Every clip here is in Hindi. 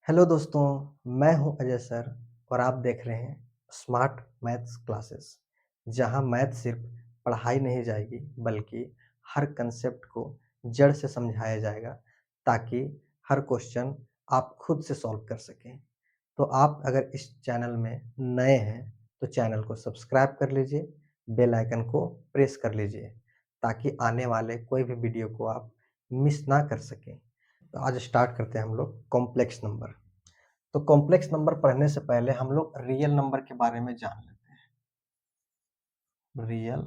हेलो दोस्तों, मैं हूं अजय सर और आप देख रहे हैं स्मार्ट मैथ्स क्लासेस, जहां मैथ सिर्फ पढ़ाई नहीं जाएगी बल्कि हर कंसेप्ट को जड़ से समझाया जाएगा ताकि हर क्वेश्चन आप खुद से सॉल्व कर सकें। तो आप अगर इस चैनल में नए हैं तो चैनल को सब्सक्राइब कर लीजिए, बेल आइकन को प्रेस कर लीजिए ताकि आने वाले कोई भी वीडियो को आप मिस ना कर सकें। तो आज स्टार्ट करते हैं हम लोग कॉम्प्लेक्स नंबर। तो कॉम्प्लेक्स नंबर पढ़ने से पहले हम लोग रियल नंबर के बारे में जान लेते हैं। रियल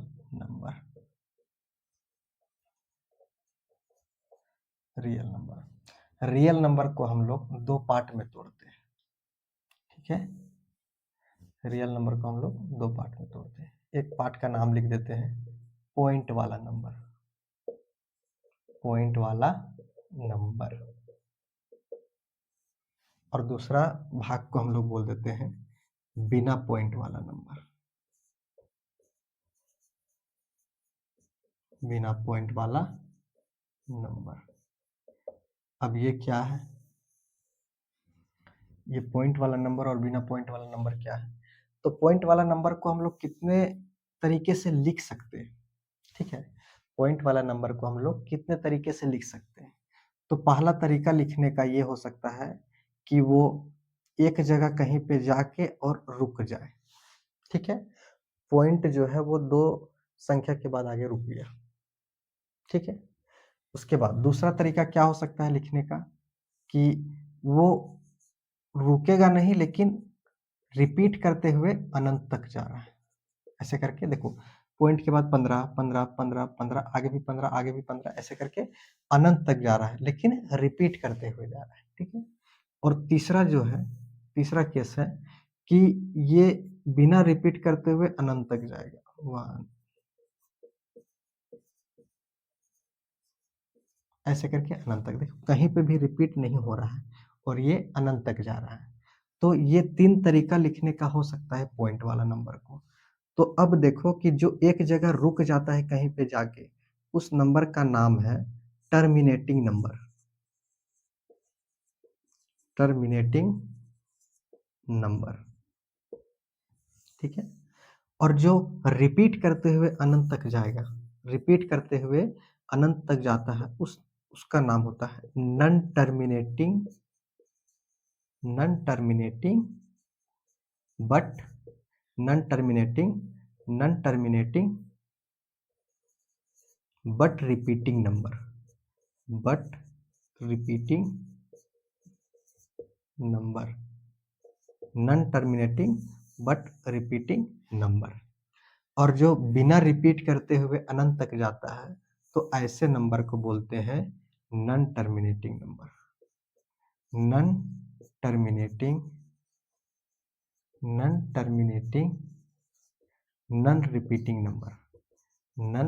नंबर को हम लोग दो पार्ट में तोड़ते हैं। ठीक है, रियल नंबर को हम लोग दो पार्ट में तोड़ते हैं। एक पार्ट का नाम लिख देते हैं पॉइंट वाला नंबर। पॉइंट वाला नंबर और दूसरा भाग को हम लोग बोल देते हैं बिना पॉइंट वाला नंबर। बिना पॉइंट वाला नंबर। अब ये क्या है? ये पॉइंट वाला नंबर और बिना पॉइंट वाला नंबर क्या है? तो पॉइंट वाला नंबर को हम लोग कितने तरीके से लिख सकते हैं? ठीक है, पॉइंट वाला नंबर को हम लोग कितने तरीके से लिख सकते हैं? तो पहला तरीका लिखने का ये हो सकता है कि वो एक जगह कहीं पे जाके और रुक जाए। ठीक है, पॉइंट जो है वो दो संख्या के बाद आगे रुक गया। ठीक है, उसके बाद दूसरा तरीका क्या हो सकता है लिखने का कि वो रुकेगा नहीं लेकिन रिपीट करते हुए अनंत तक जा रहा है। ऐसे करके देखो, पॉइंट के बाद 15 15 15 15 आगे भी 15 आगे भी 15 ऐसे करके अनंत तक जा रहा है लेकिन रिपीट करते हुए जा रहा है। ठीक है, और तीसरा जो है, तीसरा केस है कि ये बिना रिपीट करते हुए अनंत तक जाएगा। वन ऐसे करके अनंत तक, देखो कहीं पे भी रिपीट नहीं हो रहा है और ये अनंत तक जा रहा है। तो ये तीन तरीका लिखने का हो सकता है पॉइंट वाला नंबर को। तो अब देखो कि जो एक जगह रुक जाता है कहीं पे जाके, उस नंबर का नाम है टर्मिनेटिंग नंबर। Terminating number. ठीक है, और जो रिपीट करते हुए अनंत तक जाएगा, रिपीट करते हुए अनंत तक जाता है, उसका नाम होता है none terminating. Non terminating but none terminating non terminating but repeating number. But repeating number. Non terminating but repeating number. और जो बिना रिपीट करते हुए अनंत तक जाता है तो ऐसे नंबर को बोलते हैं non terminating number. Non terminating non terminating non repeating number. Non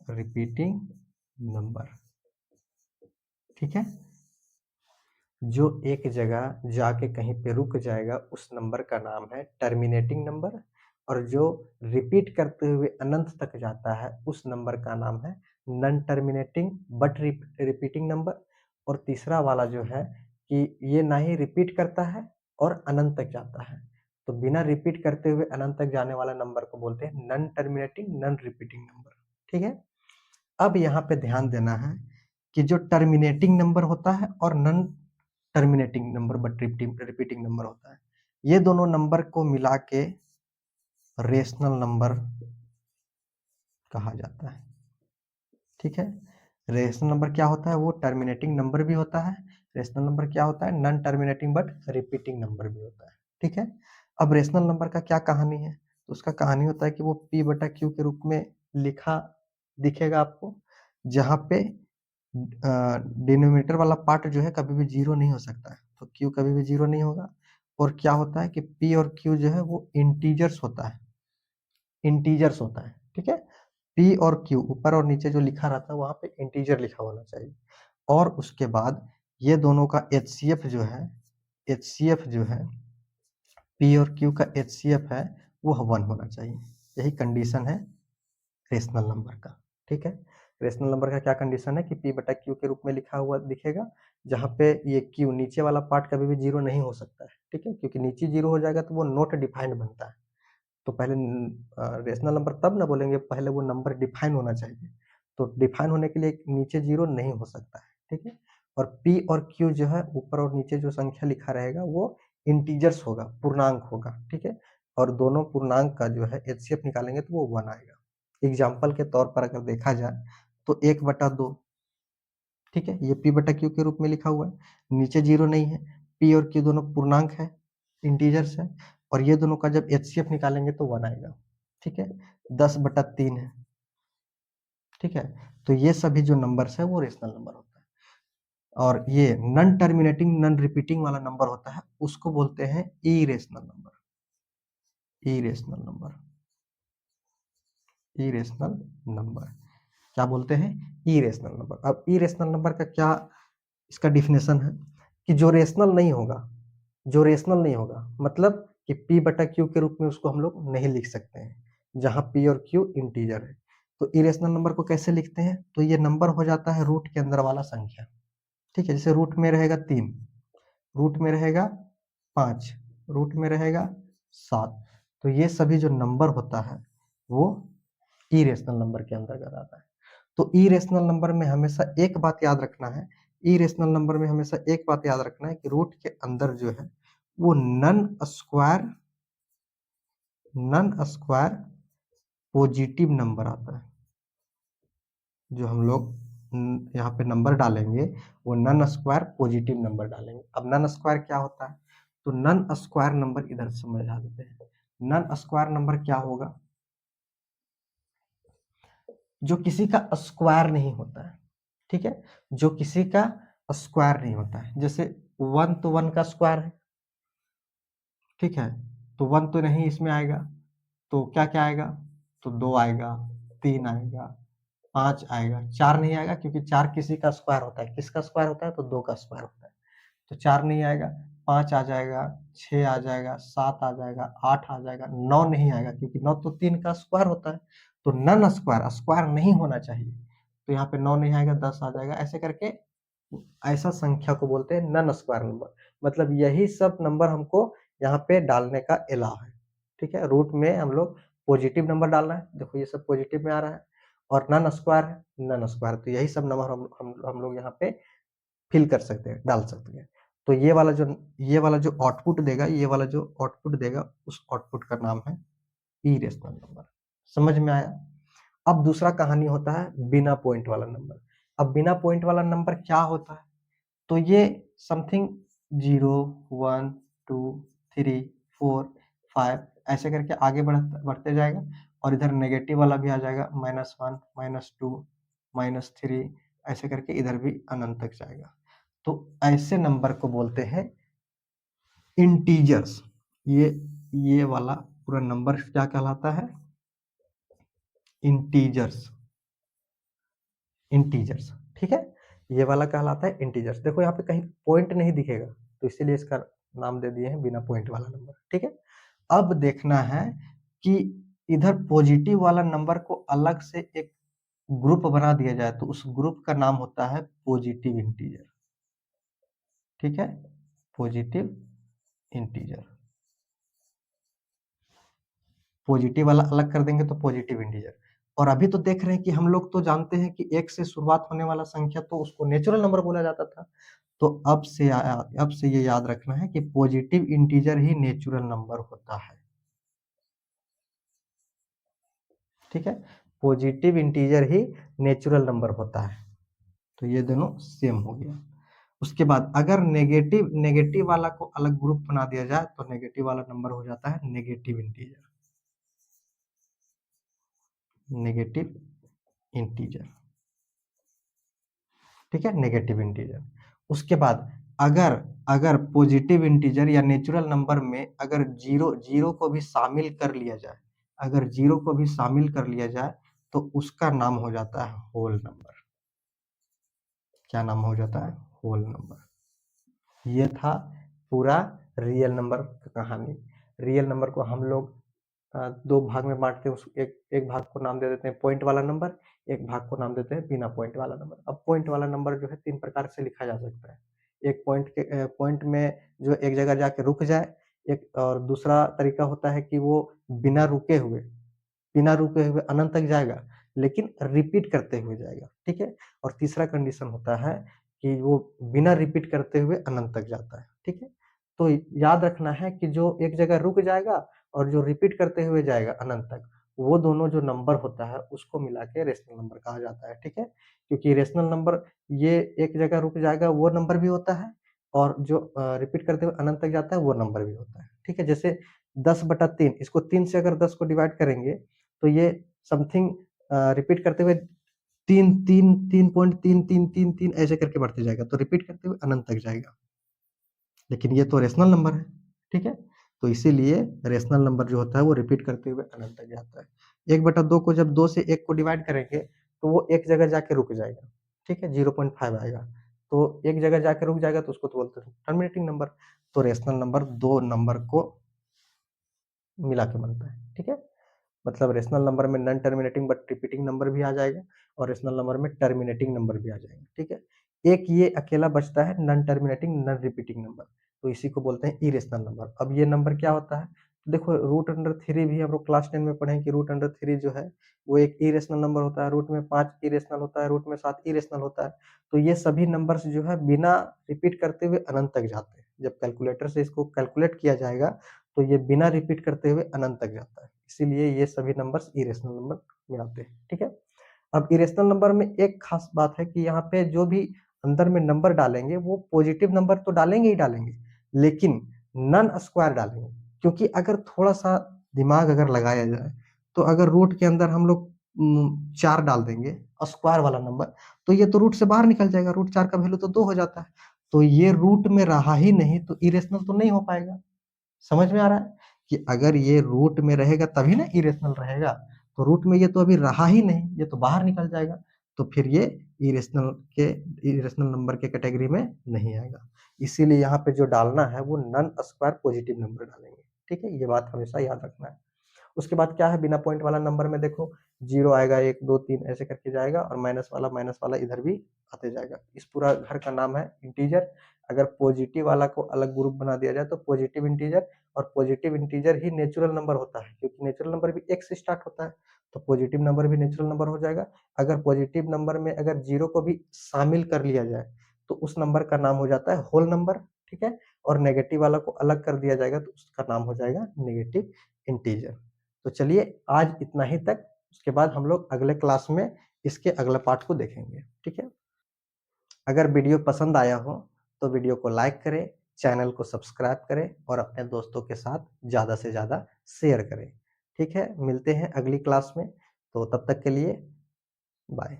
repeating number. ठीक है, जो एक जगह जाके कहीं पे रुक जाएगा उस नंबर का नाम है टर्मिनेटिंग नंबर, और जो रिपीट करते हुए अनंत तक जाता है उस नंबर का नाम है none terminating but repeating number. और तीसरा वाला जो है कि ये ना ही रिपीट करता है और अनंत तक जाता है, तो बिना रिपीट करते हुए अनंत तक जाने वाला नंबर को बोलते हैं non terminating non repeating number. ठीक है, अब यहाँ पे ध्यान देना है कि जो टर्मिनेटिंग नंबर होता है और none terminating number but repeating number होता है, ये दोनों नंबर को मिला के रेशनल नंबर कहा जाता है। ठीक है, रेशनल नंबर क्या होता है? वो टर्मिनेटिंग नंबर भी होता है। रेशनल नंबर क्या होता है? Non terminating but repeating number भी होता है। ठीक है, अब रेशनल नंबर का क्या कहानी है? तो उसका कहानी होता है कि वो पी बटा क्यू के रूप में लिखा दिखेगा आपको, जहाँ पे डिनोमिनेटर वाला पार्ट जो है कभी भी जीरो नहीं हो सकता है, तो क्यू कभी भी जीरो नहीं होगा। और क्या होता है कि पी और क्यू जो है वो इंटीजर्स होता है। इंटीजर्स होता है। ठीक है, पी और क्यू ऊपर और नीचे जो लिखा रहता है वहां पे इंटीजर लिखा होना चाहिए। और उसके बाद ये दोनों का एचसीएफ जो है, एचसीएफ जो है, पी और क्यू का एचसीएफ है वो 1 होना चाहिए। यही कंडीशन है रेशनल नंबर का। ठीक है, रेशनल नंबर का क्या कंडीशन है कि p बटा q के रूप में लिखा हुआ दिखेगा, जहाँ पे ये q नीचे वाला पार्ट कभी भी जीरो नहीं हो सकता है, ठीक है, क्योंकि नीचे जीरो हो जाएगा तो वो नॉट डिफाइंड बनता है। तो पहले रेशनल नंबर तब ना बोलेंगे, पहले वो नंबर डिफाइन होना चाहिए। तो डिफाइन होने के लिए नीचे जीरो नहीं हो सकता है, ठीक है। और p और q जो है ऊपर और नीचे जो संख्या लिखा रहेगा वो इंटीजर्स होगा, पूर्णांक होगा, ठीक है। और दोनों पूर्णांक का जो है एचसीएफ निकालेंगे तो वो 1 आएगा। एग्जाम्पल के तौर पर अगर देखा जाए तो 1/2, ठीक है, ये p बटा q के रूप में लिखा हुआ है, नीचे जीरो नहीं है, p और q दोनों पूर्णांक है, इंटीजर्स है, और ये दोनों का जब एचसीएफ निकालेंगे तो 1 आएगा, ठीक है। 10/3 है, ठीक है। तो ये सभी जो नंबर्स है वो रेशनल नंबर होता है। और ये नन टर्मिनेटिंग नन रिपीटिंग वाला नंबर होता है, उसको बोलते हैं irrational number. Irrational number, irrational number क्या बोलते हैं? Irrational number. अब इरेशनल नंबर का क्या इसका डिफिनेशन है कि जो रेशनल नहीं होगा, जो रेशनल नहीं होगा मतलब कि p बटा q के रूप में उसको हम लोग नहीं लिख सकते हैं, जहां p और q इंटीजर है। तो इरेशनल नंबर को कैसे लिखते हैं? तो ये नंबर हो जाता है रूट के अंदर वाला संख्या, ठीक है। जैसे रूट में रहेगा 3, रूट में रहेगा 5, रूट में रहेगा 7, तो ये सभी जो नंबर होता है वो इरेशनल नंबर के अंतर्गत आता है। तो इरेशनल नंबर में हमेशा एक बात याद रखना है, इरेशनल नंबर में हमेशा एक बात याद रखना है कि रूट के अंदर जो है वो नन स्क्वायर पॉजिटिव नंबर आता है। जो हम लोग यहाँ पे नंबर डालेंगे वो नन स्क्वायर पॉजिटिव नंबर डालेंगे। अब नन स्क्वायर क्या होता है? तो नन स्क्वायर नंबर इधर समझा देते हैं। नन स्क्वायर नंबर क्या होगा? जो किसी का स्क्वायर नहीं होता है, ठीक है, जो किसी का स्क्वायर नहीं होता है। जैसे 1 तो 1 का स्क्वायर है, ठीक है, तो 1 तो नहीं इसमें आएगा, तो क्या क्या आएगा? तो 2 आएगा, 3 आएगा, 5 आएगा, 4 नहीं आएगा, क्योंकि 4 किसी का स्क्वायर होता है। किसका स्क्वायर होता है? तो 2 का स्क्वायर होता है, तो 4 नहीं आएगा। 5 आ जाएगा, 6 आ जाएगा, 7 आ जाएगा, 8 आ जाएगा, 9 नहीं आएगा, क्योंकि 9 तो 3 का स्क्वायर होता है। तो नन स्क्वायर, स्क्वायर नहीं होना चाहिए, तो यहाँ पे 9 नहीं आएगा, 10 आ जाएगा, ऐसे करके ऐसा संख्या को बोलते हैं नन स्क्वायर नंबर। मतलब यही सब नंबर हमको यहाँ पे डालने का अलाउ है, ठीक है। रूट में हम लोग पॉजिटिव नंबर डालना है, देखो ये सब पॉजिटिव में आ रहा है, और नन स्क्वायर है, नन स्क्वायर, तो यही सब नंबर हम लोग यहाँ पे फिल कर सकते हैं, डाल सकते हैं। तो ये वाला जो आउटपुट देगा, ये वाला जो आउटपुट देगा, उस आउटपुट का नाम है इरेशनल नंबर। समझ में आया? अब दूसरा कहानी होता है बिना पॉइंट वाला नंबर। अब बिना पॉइंट वाला नंबर क्या होता है? तो ये समथिंग 0, 1, 2, 3, 4, 5 ऐसे करके आगे बढ़ते जाएगा, और इधर नेगेटिव वाला भी आ जाएगा, -1, -2, -3, ऐसे करके इधर भी अनंत तक जाएगा। तो ऐसे नंबर को बोलते हैं इंटीजर्स। ये वाला पूरा नंबर क्या कहलाता है? इंटीजर्स। इंटीजर्स, ठीक है, ये वाला कहलाता है इंटीजर्स। देखो यहाँ पे कहीं पॉइंट नहीं दिखेगा, तो इसीलिए इसका नाम दे दिए हैं बिना पॉइंट वाला नंबर, ठीक है। अब देखना है कि इधर पॉजिटिव वाला नंबर को अलग से एक ग्रुप बना दिया जाए, तो उस ग्रुप का नाम होता है पॉजिटिव इंटीजर, ठीक है, पॉजिटिव इंटीजर। पॉजिटिव वाला अलग कर देंगे तो पॉजिटिव इंटीजर। और अभी तो देख रहे हैं कि हम लोग तो जानते हैं कि एक से शुरुआत होने वाला संख्या तो उसको नेचुरल नंबर बोला जाता था। तो अब से ये याद रखना है कि पॉजिटिव इंटीजर ही नेचुरल नंबर होता है, ठीक है, पॉजिटिव इंटीजर ही नेचुरल नंबर होता है। तो ये दोनों सेम हो गया। उसके बाद अगर नेगेटिव नेगेटिव वाला को अलग ग्रुप बना दिया जाए तो नेगेटिव वाला नंबर हो जाता है नेगेटिव इंटीजर, नेगेटिव इंटीजर, ठीक है, नेगेटिव इंटीजर। उसके बाद अगर अगर पॉजिटिव इंटीजर या नेचुरल नंबर में अगर जीरो जीरो को भी शामिल कर लिया जाए, अगर जीरो को भी शामिल कर लिया जाए तो उसका नाम हो जाता है होल नंबर। क्या नाम हो जाता है? Whole number. ये था पूरा रियल नंबर का कहानी। रियल नंबर को हम लोग दो भाग में बांटते हैं। एक भाग को नाम दे देते हैं पॉइंट वाला नंबर, एक भाग को नाम देते हैं बिना पॉइंट वाला नंबर। अब पॉइंट वाला नंबर जो है 3 प्रकार से लिखा जा सकता है। एक पॉइंट में जो एक जगह जाके रुक जाए, एक और दूसरा तरीका होता है कि वो बिना रुके हुए अनंत तक जाएगा, लेकिन रिपीट करते हुए जाएगा, ठीक है? और तीसरा कंडीशन होता है कि वो बिना रिपीट करते हुए अनंत तक जाता है, ठीक है? तो याद रखना है कि जो एक जगह रुक जाएगा और जो रिपीट करते हुए जाएगा अनंत तक, वो दोनों जो नंबर होता है उसको मिला के रेशनल नंबर कहा जाता है, ठीक है? क्योंकि रेशनल नंबर ये एक जगह रुक जाएगा वो नंबर भी होता है और जो रिपीट करते हुए अनंत तक जाता है वो नंबर भी होता है, ठीक है? जैसे 10/3 इसको 3 से अगर 10 को डिवाइड करेंगे तो ये समथिंग रिपीट करते हुए 3, 3, 3.3, 3, 3, 3 ऐसे करके बढ़ते जाएगा, तो रिपीट करते हुए अनंत तक जाएगा। लेकिन ये तो रेशनल नंबर है, ठीक है? तो इसीलिए रेशनल नंबर जो होता है वो रिपीट करते हुए अनंत तक जाता है। 1/2 को जब 2 से 1 को डिवाइड करेंगे, तो वो एक जगह जाके रुक जाएगा, ठीक है? 0.5 आएगा। तो एक जगह जाके रुक जाएगा तो उसको तो बोलते हैं टर्मिनेटिंग नंबर। तो रेशनल नंबर 2 नंबर को मिला के बनता है, ठीक है? मतलब रेशनल नंबर में non terminating but repeating number भी आ जाएगा और रेशनल नंबर में टर्मिनेटिंग नंबर भी आ जाएगा, ठीक है? एक ये अकेला बचता है non terminating non repeating number, तो इसी को बोलते हैं इरेशनल नंबर। अब ये नंबर क्या होता है? देखो √3 भी हम लोग क्लास 10 में पढ़े हैं कि √3 जो है वो एक इरेशनल नंबर होता है, रूट में 5 इरेशनल होता है, रूट में 7 इरेशनल होता है। तो ये सभी नंबर्स जो है बिना रिपीट करते हुए अनंत तक जाते हैं। जब कैलकुलेटर से इसको कैलकुलेट किया जाएगा तो ये बिना रिपीट करते हुए अनंत तक जाता है। इसीलिए ये सभी नंबर्स इरेशनल नंबर में आते हैं, ठीक है? अब इरेशनल नंबर में एक खास बात है कि यहाँ पे जो भी अंदर में नंबर डालेंगे वो पॉजिटिव नंबर तो डालेंगे ही डालेंगे, लेकिन नॉन स्क्वायर डालेंगे। क्योंकि अगर थोड़ा-सा दिमाग अगर लगाया जाए, तो अगर रूट के अंदर हम लोग 4 डाल देंगे स्क्वायर वाला नंबर, तो ये तो रूट से बाहर निकल जाएगा, रूट 4 का वैल्यू तो 2 हो जाता है। तो ये रूट में रहा ही नहीं तो इरेशनल तो नहीं हो पाएगा। समझ में आ रहा है? कि अगर ये रूट में रहेगा तभी ना इरेशनल रहेगा, तो रूट में ये तो अभी रहा ही नहीं, ये तो बाहर निकल जाएगा, तो फिर ये इरेशनल के इरेशनल नंबर के कैटेगरी में नहीं आएगा। इसीलिए यहाँ पे जो डालना है वो नॉन स्क्वायर पॉजिटिव नंबर डालेंगे, ठीक है? ये बात हमेशा याद रखना है। उसके बाद क्या है बिना पॉइंट वाला नंबर में देखो 0 आएगा 1, 2, 3 ऐसे करके जाएगा और माइनस वाला इधर भी आते जाएगा। इस पूरा घर का नाम है इंटीजर। अगर पॉजिटिव वाला को अलग ग्रुप बना दिया जाए तो पॉजिटिव इंटीजर और पॉजिटिव इंटीजर ही नेचुरल नंबर होता है क्योंकि नेचुरल नंबर भी 1 से स्टार्ट होता है, तो पॉजिटिव नंबर भी नेचुरल नंबर हो जाएगा। अगर पॉजिटिव नंबर में अगर 0 को भी शामिल कर लिया जाए, तो उस नंबर का नाम हो जाता है होल नंबर, ठीक है? और नेगेटिव वाला को अलग कर दिया जाएगा तो उसका नाम हो जाएगा नेगेटिव इंटीजर। तो चलिए आज इतना ही तक, उसके बाद हम लोग अगले क्लास में इसके अगले पार्ट को देखेंगे, ठीक है? अगर वीडियो पसंद आया हो तो वीडियो को लाइक करें, चैनल को सब्सक्राइब करें और अपने दोस्तों के साथ ज़्यादा से ज़्यादा शेयर करें, ठीक है? मिलते हैं अगली क्लास में, तो तब तक के लिए बाय।